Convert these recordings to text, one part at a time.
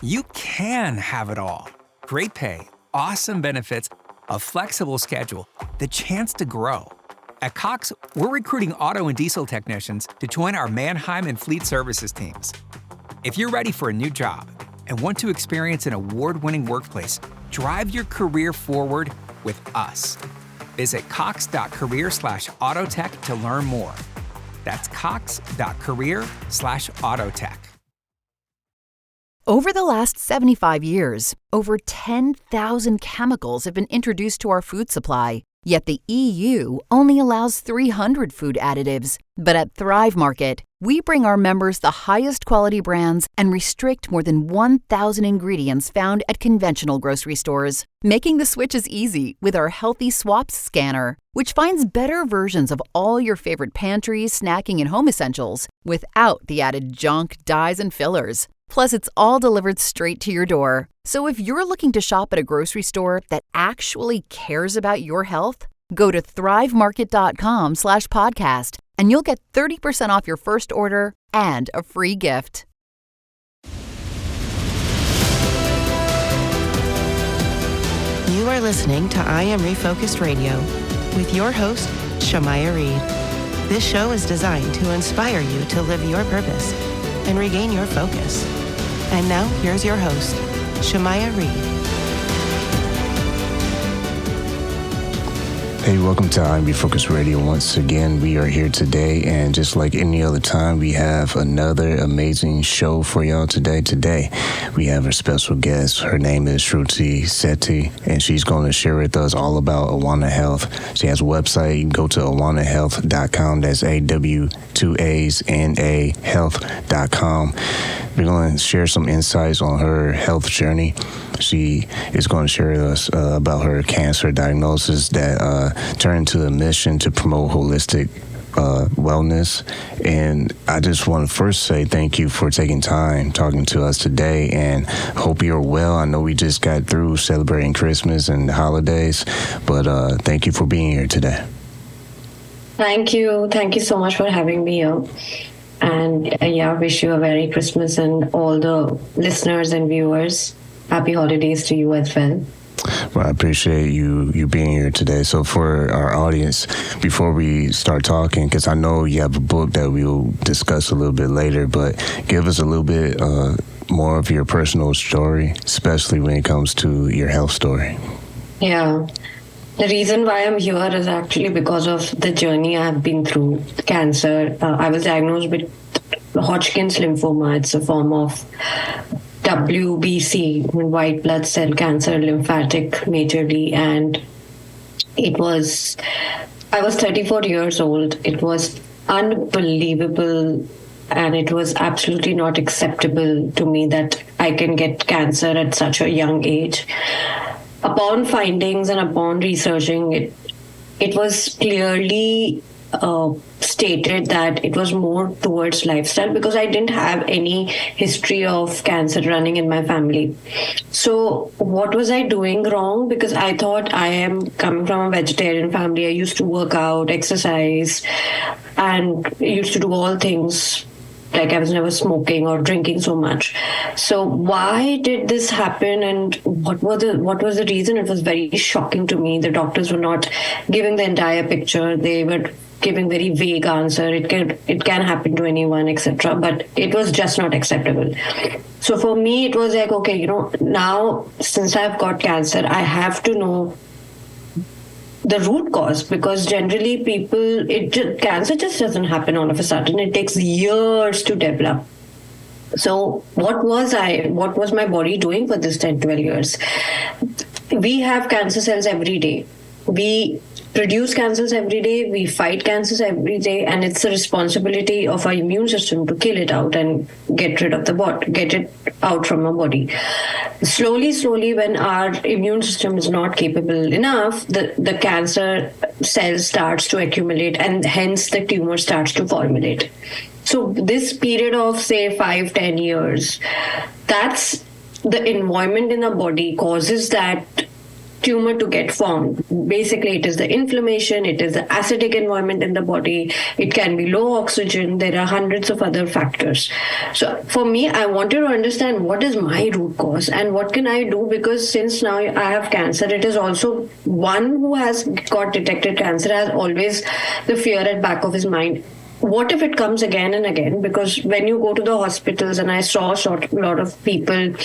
You can have it all. Great pay, awesome benefits, a flexible schedule, the chance to grow. At Cox, we're recruiting auto and diesel technicians to join our Mannheim and Fleet Services teams. If you're ready for a new job and want to experience an award-winning workplace, drive your career forward with us. Visit cox.career/autotech to learn more. That's cox.career/autotech. Over the last 75 years, over 10,000 chemicals have been introduced to our food supply. Yet the EU only allows 300 food additives. But at Thrive Market, we bring our members the highest quality brands and restrict more than 1,000 ingredients found at conventional grocery stores, making the switch is easy with our Healthy Swaps scanner, which finds better versions of all your favorite pantry, snacking, and home essentials without the added junk, dyes, and fillers. Plus, it's all delivered straight to your door. So if you're looking to shop at a grocery store that actually cares about your health, go to thrivemarket.com/podcast and you'll get 30% off your first order and a free gift. You are listening to I Am Refocused Radio with your host, Shamaya Reed. This show is designed to inspire you to live your purpose and regain your focus. And now, here's your host, Shamaya Reed. Hey, welcome to I Am Refocused Radio. Once again, we are here today, and just like any other time, we have another amazing show for y'all today. Today, we have a special guest. Her name is Shruti Sethi, and she's going to share with us all about Awaana Health. She has a website. You can go to awaanahealth.com. That's AW2ASNA health.com. We're going to share some insights on her health journey. She is going to share with us about her cancer diagnosis that turned into a mission to promote holistic wellness. And I just want to first say thank you for taking time talking to us today, and hope you're well. I know we just got through celebrating Christmas and the holidays, but thank you for being here today. Thank you. Thank you so much for having me here. And wish you a Merry Christmas, and all the listeners and viewers, happy holidays to you as well. Well, I appreciate you being here today. So for our audience, before we start talking, because I know you have a book that we'll discuss a little bit later, but give us a little bit more of your personal story, especially when it comes to your health story. Yeah. The reason why I'm here is actually because of the journey I've been through. Cancer. I was diagnosed with Hodgkin's lymphoma. It's a form of WBC, white blood cell cancer, lymphatic majorly. And I was 34 years old. It was unbelievable. And it was absolutely not acceptable to me that I can get cancer at such a young age. Upon findings and upon researching, it was clearly stated that it was more towards lifestyle, because I didn't have any history of cancer running in my family. So what was I doing wrong? Because I thought I am coming from a vegetarian family. I used to work out, exercise, and used to do all things. Like I was never smoking or drinking so much. So why did this happen, and what was the reason? It was very shocking to me. The doctors were not giving the entire picture. They were giving very vague answer. It can happen to anyone, etc. But it was just not acceptable. So for me, it was like, okay, now since I've got cancer, I have to know the root cause, because generally cancer just doesn't happen all of a sudden. It takes years to develop. So what was my body doing for this 10-12 years? We have cancer cells every day. We produce cancers every day. We fight cancers every day, and it's the responsibility of our immune system to kill it out and get it out from our body. Slowly, when our immune system is not capable enough, the cancer cells starts to accumulate, and hence the tumor starts to formulate. So this period of, say, 5-10 years, that's the environment in our body causes that tumor to get formed. Basically, it is the inflammation, it is the acidic environment in the body, it can be low oxygen, there are hundreds of other factors. So for me, I wanted to understand what is my root cause and what can I do, because since now I have cancer, it is also one who has got detected cancer has always the fear at back of his mind. What if it comes again and again? Because when you go to the hospitals, and I saw a lot of people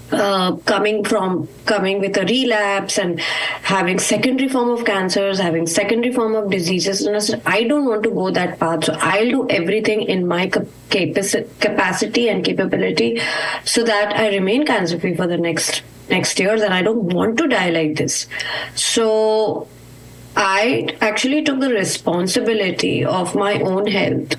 coming with a relapse and having secondary form of cancers, having secondary form of diseases. And I said, I don't want to go that path. So I'll do everything in my capacity and capability so that I remain cancer free for the next years, and I don't want to die like this. So I actually took the responsibility of my own health.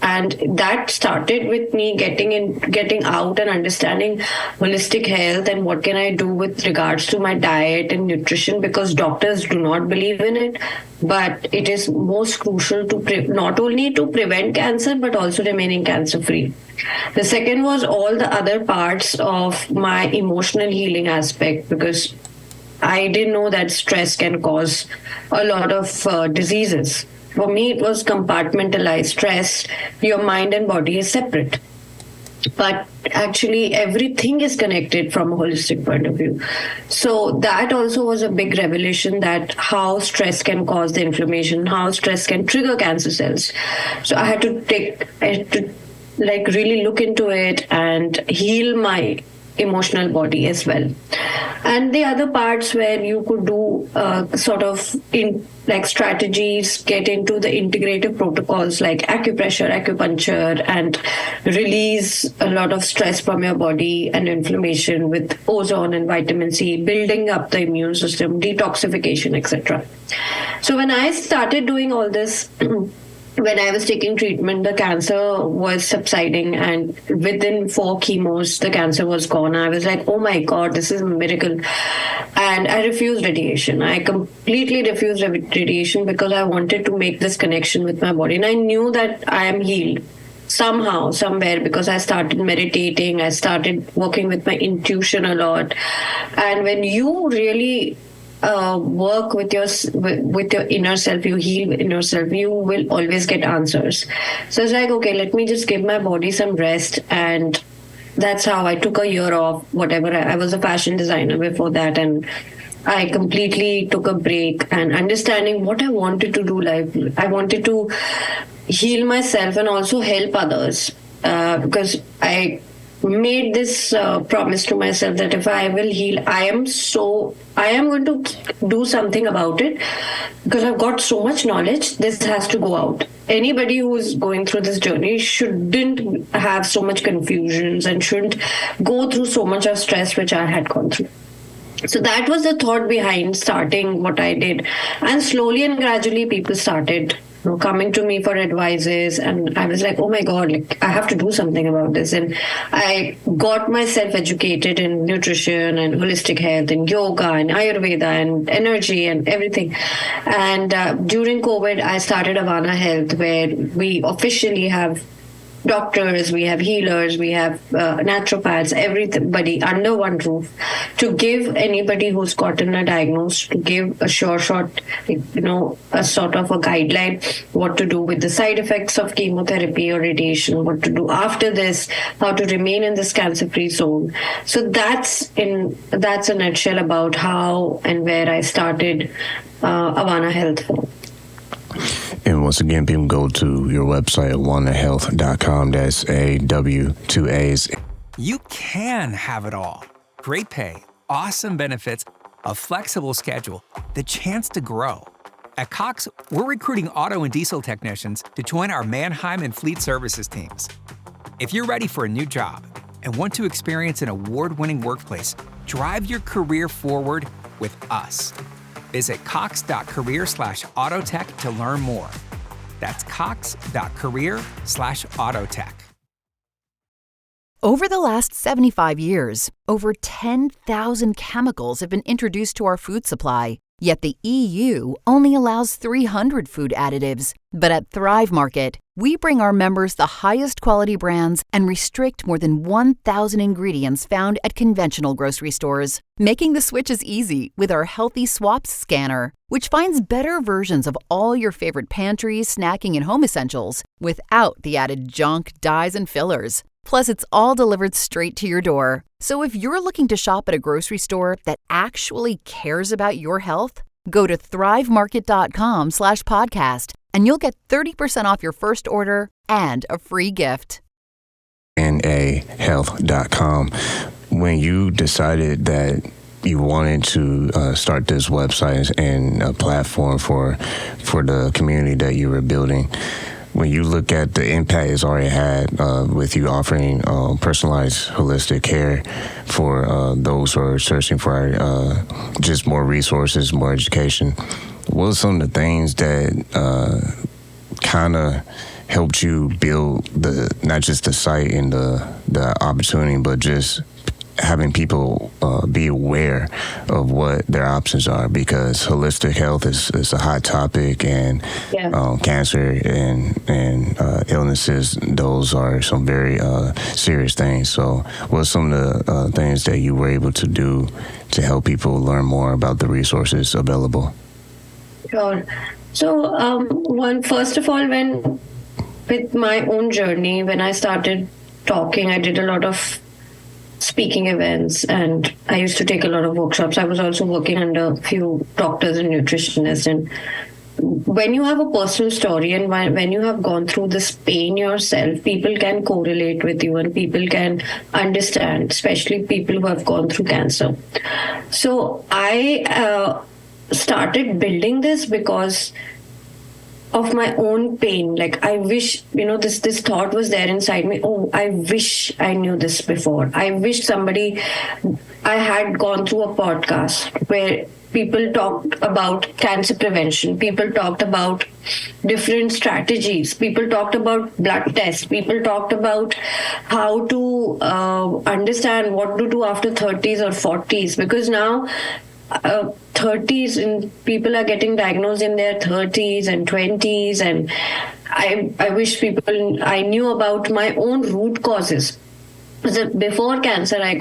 And that started with me getting out and understanding holistic health and what can I do with regards to my diet and nutrition, because doctors do not believe in it. But it is most crucial to not only to prevent cancer, but also remaining cancer free. The second was all the other parts of my emotional healing aspect, because I didn't know that stress can cause a lot of diseases. For me, it was compartmentalized stress. Your mind and body is separate. But actually, everything is connected from a holistic point of view. So that also was a big revelation, that how stress can cause the inflammation, how stress can trigger cancer cells. So I had to really look into it and heal my emotional body as well. And the other parts where you could do strategies, get into the integrative protocols like acupressure, acupuncture, and release a lot of stress from your body and inflammation with ozone and vitamin C, building up the immune system, detoxification, etc. So when I started doing all this, when I was taking treatment, the cancer was subsiding, and within 4 chemos, the cancer was gone. I was like, oh my God, this is a miracle. And I refused radiation. I completely refused radiation because I wanted to make this connection with my body. And I knew that I am healed somehow, somewhere, because I started meditating. I started working with my intuition a lot. And when you really work with your inner self, you heal inner self, you will always get answers. So it's like, okay, let me just give my body some rest. And that's how I took a year off, whatever. I was a fashion designer before that, and I completely took a break and understanding what I wanted to do life. I wanted to heal myself and also help others, because I made this promise to myself that if I will heal, I am going to do something about it, because I've got so much knowledge. This has to go out. Anybody who's going through this journey shouldn't have so much confusions and shouldn't go through so much of stress, which I had gone through. So that was the thought behind starting what I did. And slowly and gradually people started coming to me for advices, and I was like, oh my God, I have to do something about this. And I got myself educated in nutrition and holistic health and yoga and Ayurveda and energy and everything. And during COVID, I started Awaana Health, where we officially have doctors, we have healers, we have naturopaths, everybody under one roof, to give anybody who's gotten a diagnosis, to give a sure shot, a sort of a guideline, what to do with the side effects of chemotherapy or radiation, what to do after this, how to remain in this cancer-free zone. So that's a nutshell about how and where I started Awaana Health. And once again, people go to your website, awaanahealth.com. That's AW2As. You can have it all. Great pay, awesome benefits, a flexible schedule, the chance to grow. At Cox, we're recruiting auto and diesel technicians to join our Mannheim and Fleet Services teams. If you're ready for a new job and want to experience an award-winning workplace, drive your career forward with us. Visit cox.career/autotech to learn more. That's cox.career/autotech. Over the last 75 years, over 10,000 chemicals have been introduced to our food supply. Yet the EU only allows 300 food additives. But at Thrive Market, we bring our members the highest quality brands and restrict more than 1,000 ingredients found at conventional grocery stores, making the switches easy with our Healthy Swaps scanner, which finds better versions of all your favorite pantry, snacking, and home essentials without the added junk, dyes, and fillers. Plus, it's all delivered straight to your door. So if you're looking to shop at a grocery store that actually cares about your health, go to thrivemarket.com/podcast and you'll get 30% off your first order and a free gift. Awaanahealth.com. When you decided that you wanted to start this website and a platform for the community that you were building, when you look at the impact it's already had with you offering personalized holistic care for those who are searching for just more resources, more education, what are some of the things that kind of helped you build not just the site and the opportunity, but just having people be aware of what their options are, because holistic health is a hot topic, and cancer and illnesses, those are some very serious things. So what are some of the things that you were able to do to help people learn more about the resources available? Sure. So first of all, with my own journey, when I started talking, I did a lot of speaking events, and I used to take a lot of workshops. I was also working under a few doctors and nutritionists. And when you have a personal story and when you have gone through this pain yourself, people can correlate with you and people can understand, especially people who have gone through cancer. So I started building this because of my own pain. Like, I wish, this thought was there inside me. Oh, I wish I knew this before. I wish I had gone through a podcast where people talked about cancer prevention. People talked about different strategies. People talked about blood tests. People talked about how to understand what to do after 30s or 40s. Because now 30s and people are getting diagnosed in their 30s and 20s, and I wish I knew about my own root causes. Before cancer, I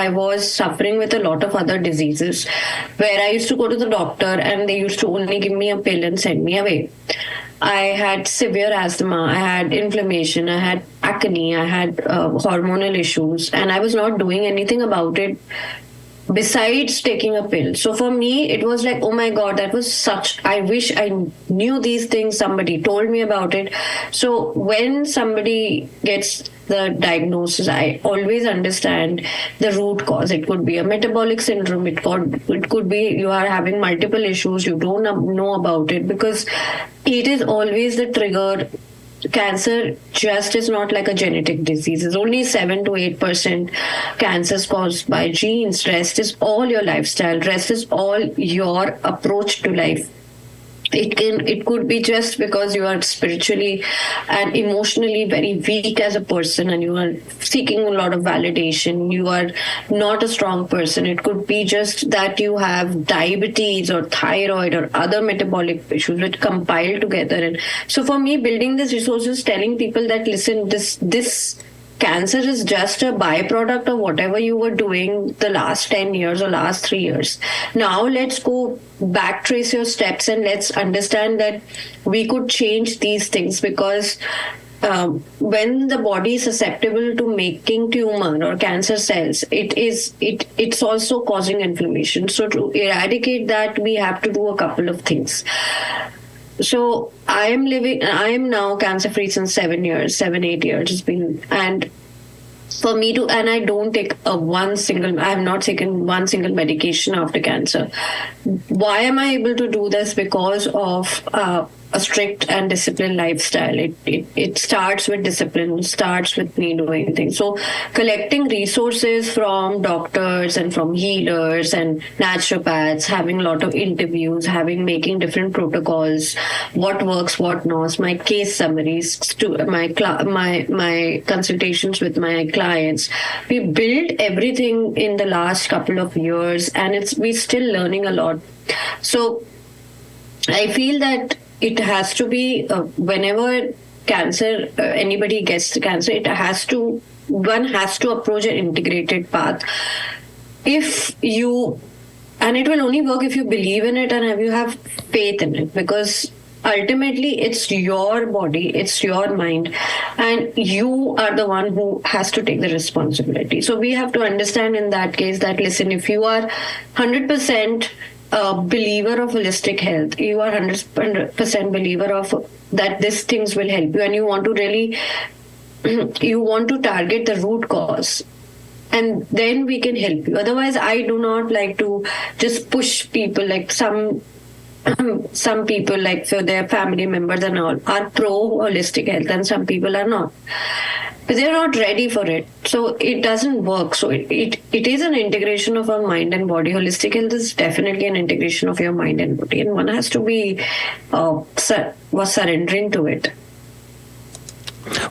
was suffering with a lot of other diseases where I used to go to the doctor and they used to only give me a pill and send me away. I had severe asthma, I had inflammation, I had acne, I had hormonal issues, and I was not doing anything about it besides taking a pill. So for me, it was like, oh my God, I wish I knew these things, somebody told me about it. So when somebody gets the diagnosis, I always understand the root cause. It could be a metabolic syndrome. It could be you are having multiple issues, you don't know about it, because it is always the trigger. Cancer just is not like a genetic disease. It's only 7 to 8% cancers caused by genes. Rest is all your lifestyle. Rest is all your approach to life. It could be just because you are spiritually and emotionally very weak as a person and you are seeking a lot of validation. You are not a strong person. It could be just that you have diabetes or thyroid or other metabolic issues which compile together. And so for me, building this resources, telling people that, listen, this cancer is just a byproduct of whatever you were doing the last 10 years or last 3 years. Now let's go backtrace your steps and let's understand that we could change these things, because when the body is susceptible to making tumor or cancer cells, it's also causing inflammation. So to eradicate that, we have to do a couple of things. So I am now cancer free since 7 years, 8 years it's been. And for me and I don't take I have not taken one single medication after cancer. Why am I able to do this? Because of a strict and disciplined lifestyle. It starts with discipline, starts with me doing things. So collecting resources from doctors and from healers and naturopaths, having a lot of interviews, making different protocols, what works, what not, my case summaries, to my consultations with my clients. We built everything in the last couple of years, and we're still learning a lot. So I feel that it has to be whenever cancer, anybody gets cancer, one has to approach an integrated path. And it will only work if you believe in it and if you have faith in it, because ultimately it's your body, it's your mind, and you are the one who has to take the responsibility. So we have to understand in that case that, listen, if you are 100% a believer of holistic health, you are 100% believer of that these things will help you, and you want to really you want to target the root cause, and then we can help you. Otherwise, I do not like to just push people, like some people, like for their family members and all, are pro holistic health, and some people are not. But they're not ready for it, so it doesn't work. So it is an integration of our mind and body. Holistic health is definitely an integration of your mind and body, and one has to be surrendering to it.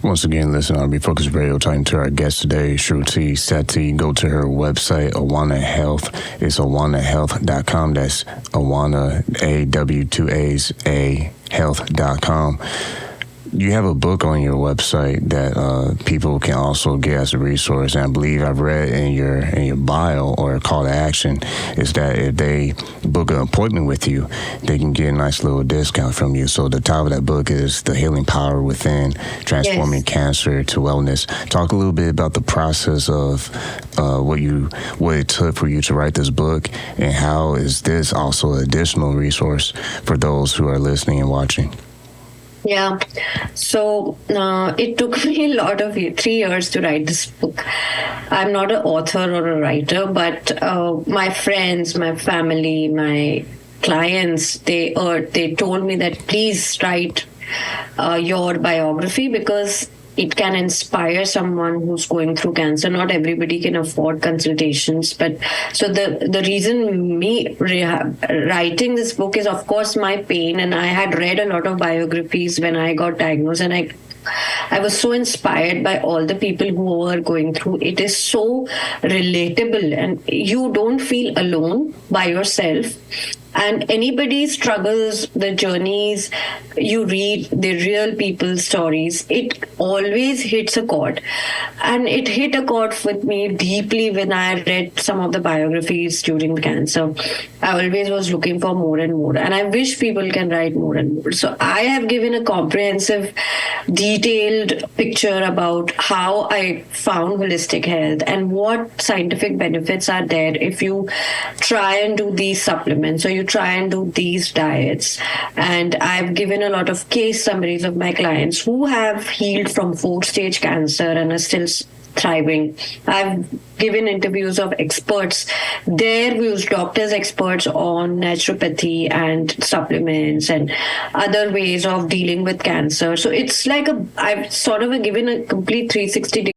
Once again, listen on Refocused Radio, talking to our guest today, Shruti Sethi. Go to her website, Awaana Health. It's awaanahealth.com. That's Awaana, A-W-2-A's, A, health.com. You have a book on your website that people can also get as a resource, and I believe I've read in your bio or call to action is that if they book an appointment with you, they can get a nice little discount from you. So the title of that book is The Healing Power Within, Transforming Cancer to Wellness. Talk a little bit about the process of what it took for you to write this book, and how is this also an additional resource for those who are listening and watching. Yeah, so it took me a lot of 3 years to write this book. I'm not an author or a writer, but my friends, my family, my clients, they told me that please write your biography, because it can inspire someone who's going through cancer. Not everybody can afford consultations, but so the reason me writing this book is, of course, my pain, and I had read a lot of biographies when I got diagnosed, and I was so inspired by all the people who were going through. It is so relatable, and you don't feel alone by yourself. And anybody struggles, the journeys, you read the real people's stories, it always hits a chord. And it hit a chord with me deeply when I read some of the biographies during the cancer. I always was looking for more and more. And I wish people can write more and more. So I have given a comprehensive, detailed picture about how I found holistic health and what scientific benefits are there if you try and do these supplements, or you try and do these diets. And I've given a lot of case summaries of my clients who have healed from 4-stage cancer and are still thriving. I've given interviews of experts, their views, doctors, experts on naturopathy and supplements and other ways of dealing with cancer. So it's like I've sort of given a complete 360 degree.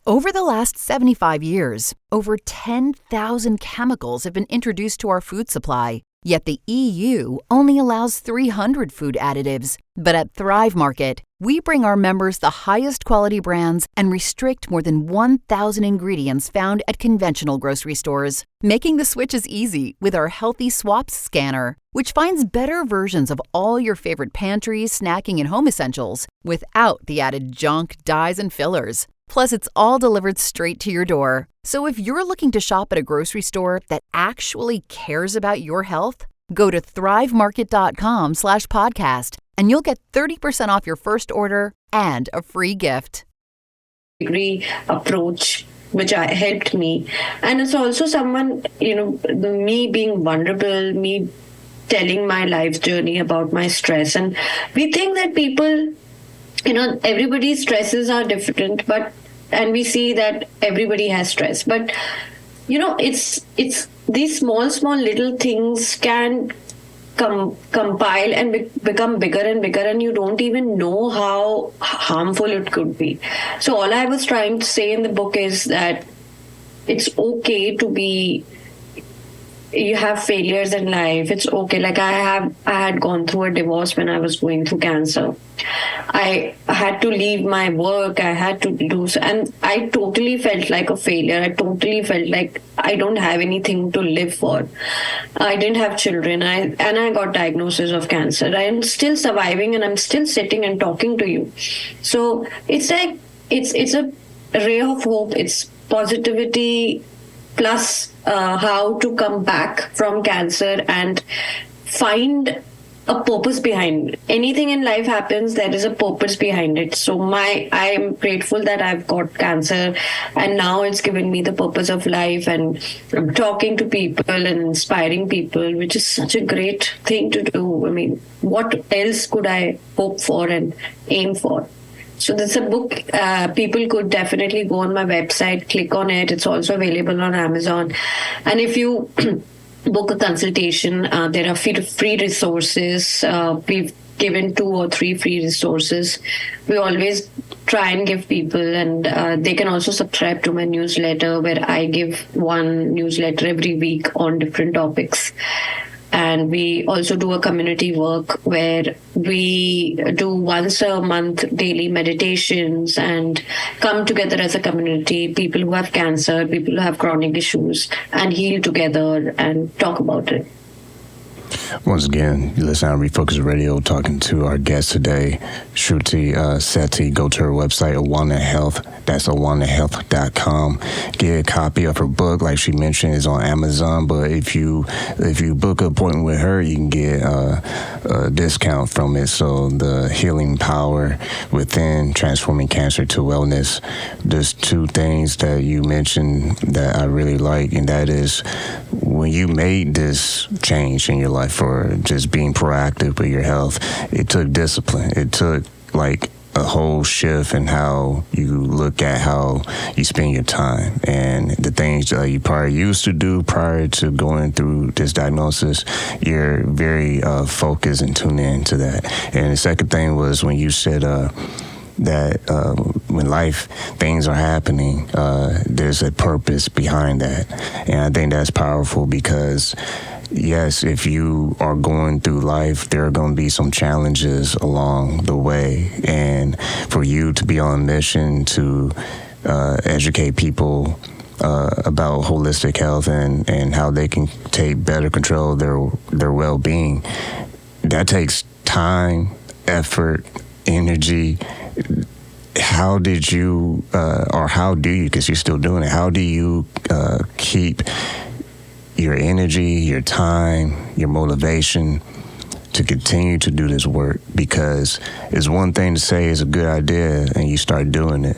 Over the last 75 years, over 10,000 chemicals have been introduced to our food supply. Yet the EU only allows 300 food additives. But at Thrive Market, we bring our members the highest quality brands and restrict more than 1,000 ingredients found at conventional grocery stores. Making the switch is easy with our Healthy Swaps scanner, which finds better versions of all your favorite pantry, snacking, and home essentials without the added junk, dyes, and fillers. Plus, it's all delivered straight to your door. So if you're looking to shop at a grocery store that actually cares about your health, go to thrivemarket.com/podcast and you'll get 30% off your first order and a free gift. Approach which helped me. And it's also someone, me being vulnerable, me telling my life journey about my stress. And we think that people, everybody's stresses are different, and we see that everybody has stress. But, it's these small little things can compile and become bigger and bigger, and you don't even know how harmful it could be. So all I was trying to say in the book is that it's okay to be, you have failures in life. It's okay. Like I had gone through a divorce when I was going through cancer. I had to leave my work. I had to do so, and I totally felt like a failure. I totally felt like I don't have anything to live for. I didn't have children. I got diagnosis of cancer. I'm still surviving, and I'm still sitting and talking to you. So it's like it's a ray of hope. It's positivity plus how to come back from cancer and find a purpose behind it. Anything in life happens, there is a purpose behind it. So I am grateful that I've got cancer, and now it's given me the purpose of life, and I'm talking to people and inspiring people, which is such a great thing to do. I mean, what else could I hope for and aim for? So that's a book. People could definitely go on my website, click on it. It's also available on Amazon. And if you book a consultation, there are free resources. We've given 2 or 3 free resources. We always try and give people, and they can also subscribe to my newsletter, where I give one newsletter every week on different topics. And we also do a community work where we do once a month daily meditations and come together as a community, people who have cancer, people who have chronic issues, and heal together and talk about it. Once again, you listen to Refocused Radio, talking to our guest today, Shruti Sethi. Go to her website, Awaana Health. That's awaanahealth.com. Get a copy of her book, like she mentioned, is on Amazon. But if you book an appointment with her, you can get a discount from it. So the healing power within, transforming cancer to wellness. There's 2 things that you mentioned that I really like, and that is when you made this change in your life for just being proactive with your health, it took discipline. It took like a whole shift in how you look at how you spend your time and the things that you probably used to do prior to going through this diagnosis. You're very focused and tuned in to that. And the second thing was when you said that when life things are happening, there's a purpose behind that. And I think that's powerful because yes, if you are going through life, there are going to be some challenges along the way. And for you to be on a mission to educate people about holistic health and how they can take better control of their well-being, that takes time, effort, energy. How did you, or how do you, because you're still doing it, how do you keep your energy, your time, your motivation to continue to do this work? Because it's one thing to say it's a good idea and you start doing it,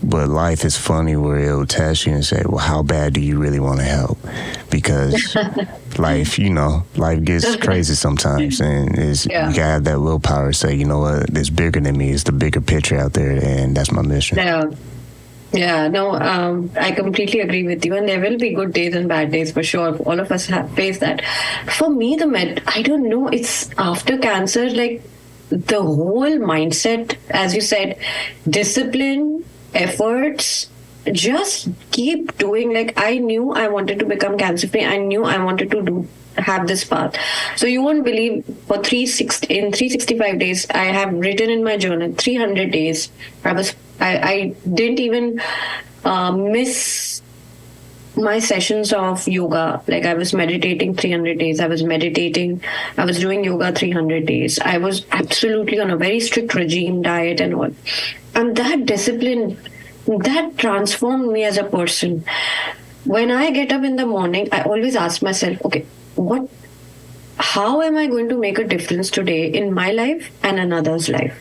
but life is funny where it'll test you and say, well, how bad do you really want to help? Because life gets crazy sometimes, and you gotta have that willpower to say, you know what, it's bigger than me, it's the bigger picture out there, and that's my mission. Yeah, no, I completely agree with you. And there will be good days and bad days for sure. All of us have faced that. For me, I don't know, it's after cancer, like the whole mindset, as you said, discipline, efforts, just keep doing. Like I knew I wanted to become cancer free. I knew I wanted to have this path. So you won't believe, in 365 days, I have written in my journal 300 days. I didn't even miss my sessions of yoga. Like I was meditating 300 days. I was doing yoga 300 days. I was absolutely on a very strict regime diet and all. And that discipline, that transformed me as a person. When I get up in the morning, I always ask myself, okay, how am I going to make a difference today in my life and another's life?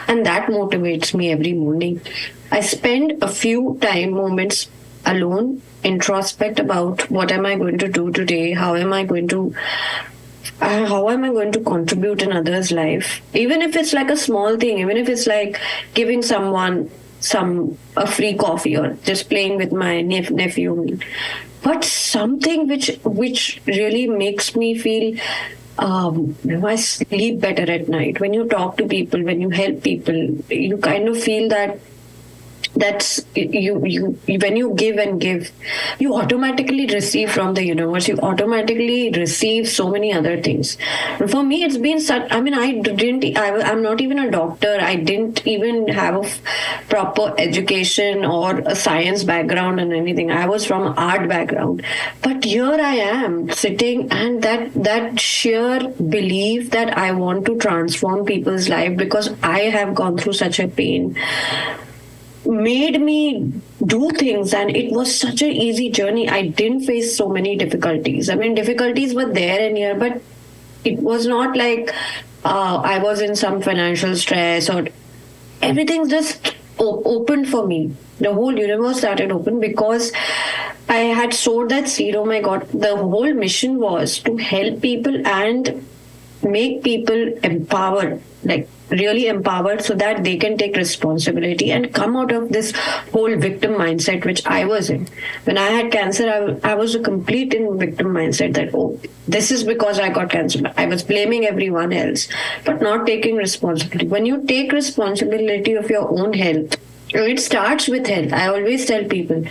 And that motivates me every morning. I spend a few moments alone, introspect about what am I going to do today? How am I going to contribute in others' life? Even if it's like a small thing, even if it's like giving someone a free coffee or just playing with my nephew, but something which really makes me feel I sleep better at night. When you talk to people, when you help people, you kind of feel that that's you when you give and give, you automatically receive from the universe, you automatically receive so many other things. And for me it's been such, I mean, I'm not even a doctor, I didn't even have a proper education or a science background and anything, I was from art background, but here I am sitting, and that sheer belief that I want to transform people's life because I have gone through such a pain made me do things, and it was such an easy journey. I didn't face so many difficulties. I mean, difficulties were there and here, but it was not like I was in some financial stress, or everything just opened for me. The whole universe started open because I had sowed that seed. Oh my God, the whole mission was to help people and make people empowered, like really empowered, so that they can take responsibility and come out of this whole victim mindset which I was in. When I had cancer, I was a complete in victim mindset that, oh, this is because I got cancer. I was blaming everyone else, but not taking responsibility. When you take responsibility of your own health, it starts with health. I always tell people,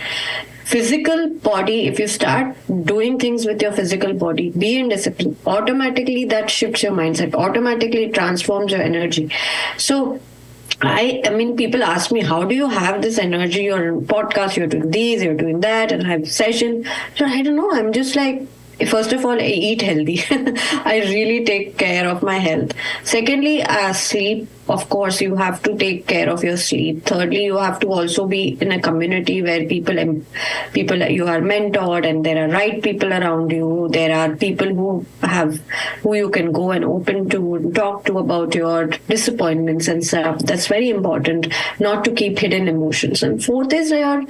physical body, if you start doing things with your physical body, be in discipline, automatically that shifts your mindset, automatically transforms your energy. So I mean, people ask me, how do you have this energy? You're on podcast, you're doing these, you're doing that, and I have session. So I don't know, I'm just like, first of all, I eat healthy. I really take care of my health. Secondly, sleep. Of course, you have to take care of your sleep. Thirdly, you have to also be in a community where people you are mentored, and there are right people around you. There are people who you can go and open to and talk to about your disappointments and stuff. That's very important, not to keep hidden emotions. And fourth is your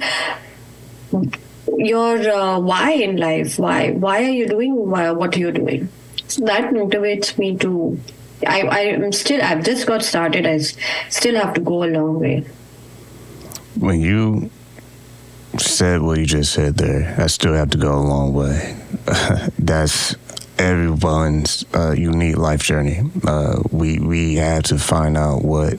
why in life. Why are you doing what you're doing? So that motivates me to. I've just got started. I still have to go a long way. When you said what you just said there, I still have to go a long way. That's everyone's unique life journey. We have to find out what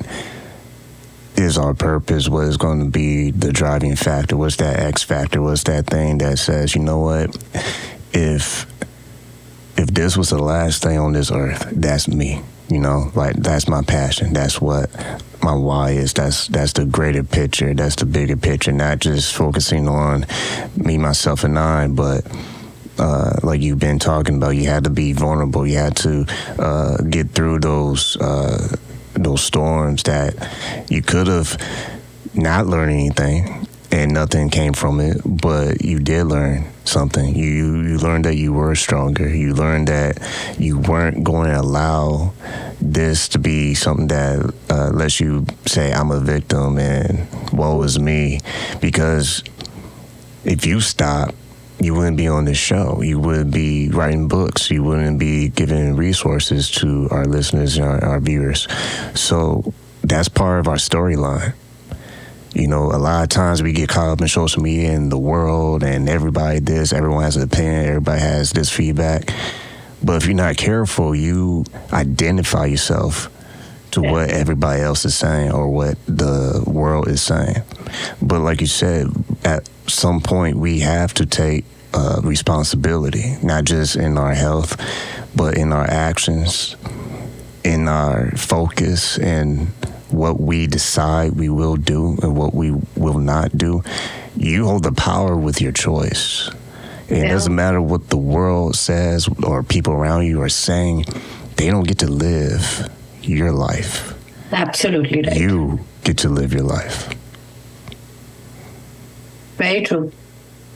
is our purpose, what is going to be the driving factor, what's that X factor, what's that thing that says, you know what, if this was the last thing on this earth, that's me. You know, like, that's my passion. That's what my why is. That's the greater picture. That's the bigger picture, not just focusing on me, myself, and I, but like you've been talking about, you had to be vulnerable. You had to get through those storms that you could have not learned anything and nothing came from it, but you did learn something. You learned that you were stronger. You learned that you weren't going to allow this to be something that lets you say, I'm a victim and woe is me. Because if you stop, you wouldn't be on this show. You wouldn't be writing books. You wouldn't be giving resources to our listeners and our viewers. So that's part of our storyline. You know, a lot of times we get caught up in social media and the world and everybody this, everyone has an opinion, everybody has this feedback. But if you're not careful, you identify yourself to what everybody else is saying or what the world is saying. But like you said, at some point we have to take responsibility, not just in our health, but in our actions, in our focus, and what we decide we will do and what we will not do. You hold the power with your choice. It doesn't matter what the world says or people around you are saying. They don't get to live your life. Absolutely right. You get to live your life. Very true.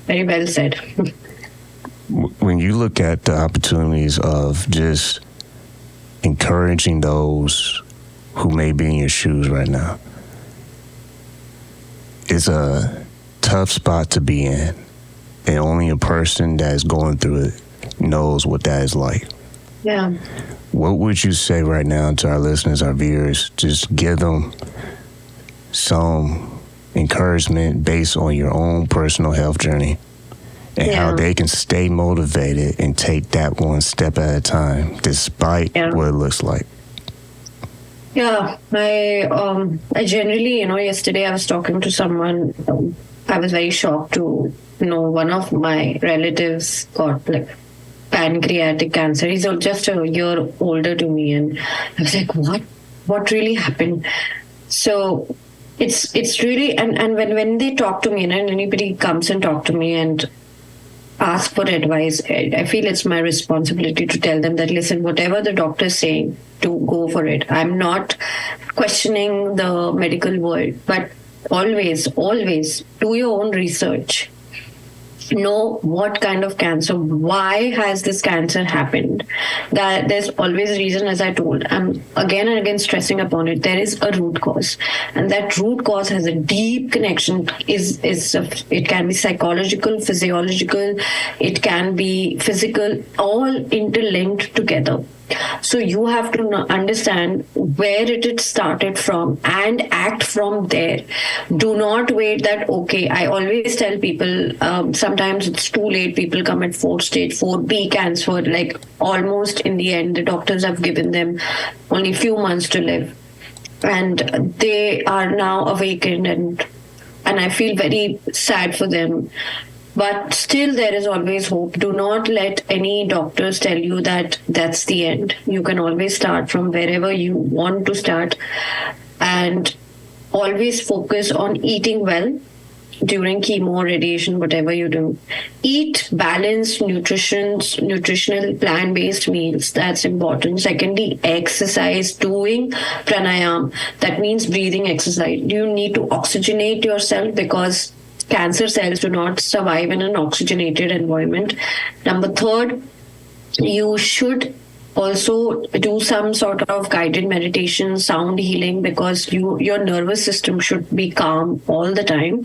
Very well said. When you look at the opportunities of just encouraging those who may be in your shoes right now, it's a tough spot to be in. And only a person that is going through it knows what that is like. Yeah. What would you say right now to our listeners, our viewers? Just give them some encouragement based on your own personal health journey and how they can stay motivated and take that one step at a time, despite what it looks like. Yeah, I generally, yesterday I was talking to someone. I was very shocked to know one of my relatives got like pancreatic cancer. He's just a year older to me, and I was like, what really happened? So it's really, and when they talk to me, and anybody comes and talk to me and ask for advice, I feel it's my responsibility to tell them that, listen, whatever the doctor is saying, to go for it. I'm not questioning the medical world, but always do your own research. Know what kind of cancer, why has this cancer happened. That there's always a reason, as I told. I'm again and again stressing upon it. There is a root cause, and that root cause has a deep connection. It can be psychological, physiological, it can be physical, all interlinked together. So you have to understand where it started from and act from there. Do not wait that, okay, I always tell people, sometimes it's too late. People come at 4B cancer, like almost in the end, the doctors have given them only few months to live. And they are now awakened, and I feel very sad for them. But still, there is always hope. Do not let any doctors tell you that that's the end. You can always start from wherever you want to start, and always focus on eating well during chemo, radiation, whatever you do. Eat balanced nutritional plant-based meals. That's important. Secondly, exercise, doing pranayam. That means breathing exercise. You need to oxygenate yourself, because cancer cells do not survive in an oxygenated environment. Number third, you should also do some sort of guided meditation, sound healing, because your nervous system should be calm all the time.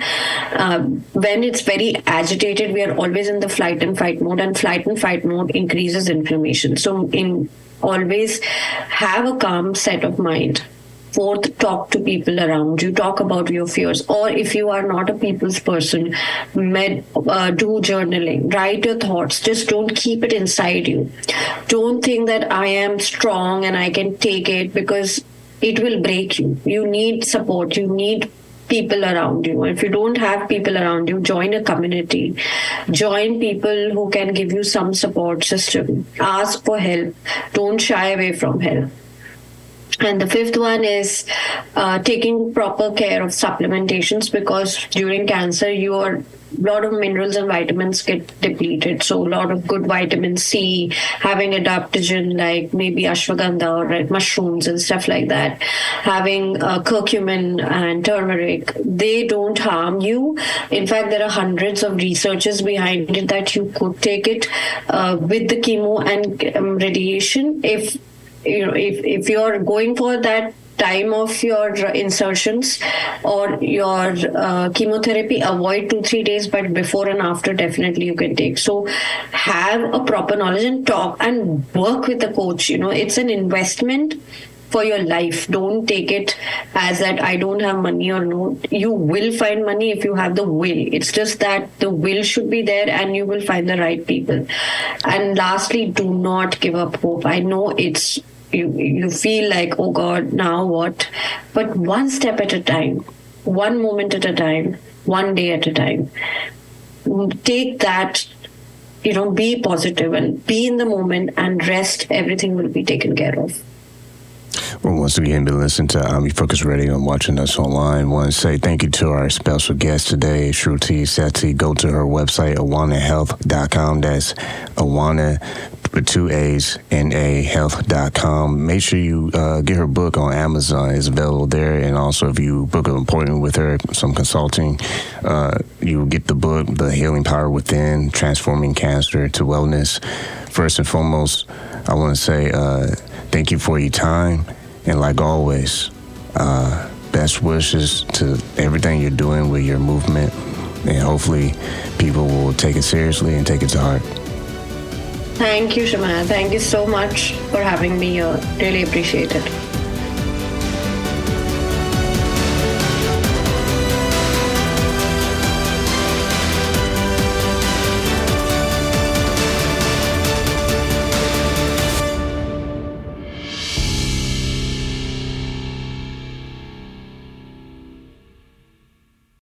When it's very agitated, we are always in the flight and fight mode, and flight and fight mode increases inflammation. So always have a calm set of mind. Fourth, talk to people around you. Talk about your fears. Or if you are not a people's person, do journaling. Write your thoughts. Just don't keep it inside you. Don't think that I am strong and I can take it, because it will break you. You need support. You need people around you. If you don't have people around you, join a community. Join people who can give you some support system. Ask for help. Don't shy away from help. And the fifth one is taking proper care of supplementations, because during cancer, a lot of minerals and vitamins get depleted. So a lot of good vitamin C, having adaptogen like maybe ashwagandha or red mushrooms and stuff like that, having curcumin and turmeric, they don't harm you. In fact, there are hundreds of researches behind it that you could take it with the chemo and radiation. If you're going for that time of your insertions or your chemotherapy, avoid 2-3 days, but before and after definitely you can take. So have a proper knowledge and talk and work with a coach. It's an investment for your life. Don't take it as that I don't have money or no. You will find money if you have the will. It's just that the will should be there, and you will find the right people. And lastly, do not give up hope. I know you feel like, oh God, now what? But one step at a time, one moment at a time, one day at a time. Take that, be positive and be in the moment, and rest. Everything will be taken care of. Well, once again, been listening to Refocused Radio and watching us online. I want to say thank you to our special guest today, Shruti Sethi. Go to her website, awanahealth.com. That's Awaana with 2 A's, NA health.com. Make sure you get her book on Amazon. It's available there. And also, if you book an appointment with her, some consulting, you get the book, The Healing Power Within, Transforming Cancer to Wellness. First and foremost, I want to say thank you for your time. And like always, best wishes to everything you're doing with your movement. And hopefully people will take it seriously and take it to heart. Thank you, Shamaya. Thank you so much for having me here. Really appreciate it.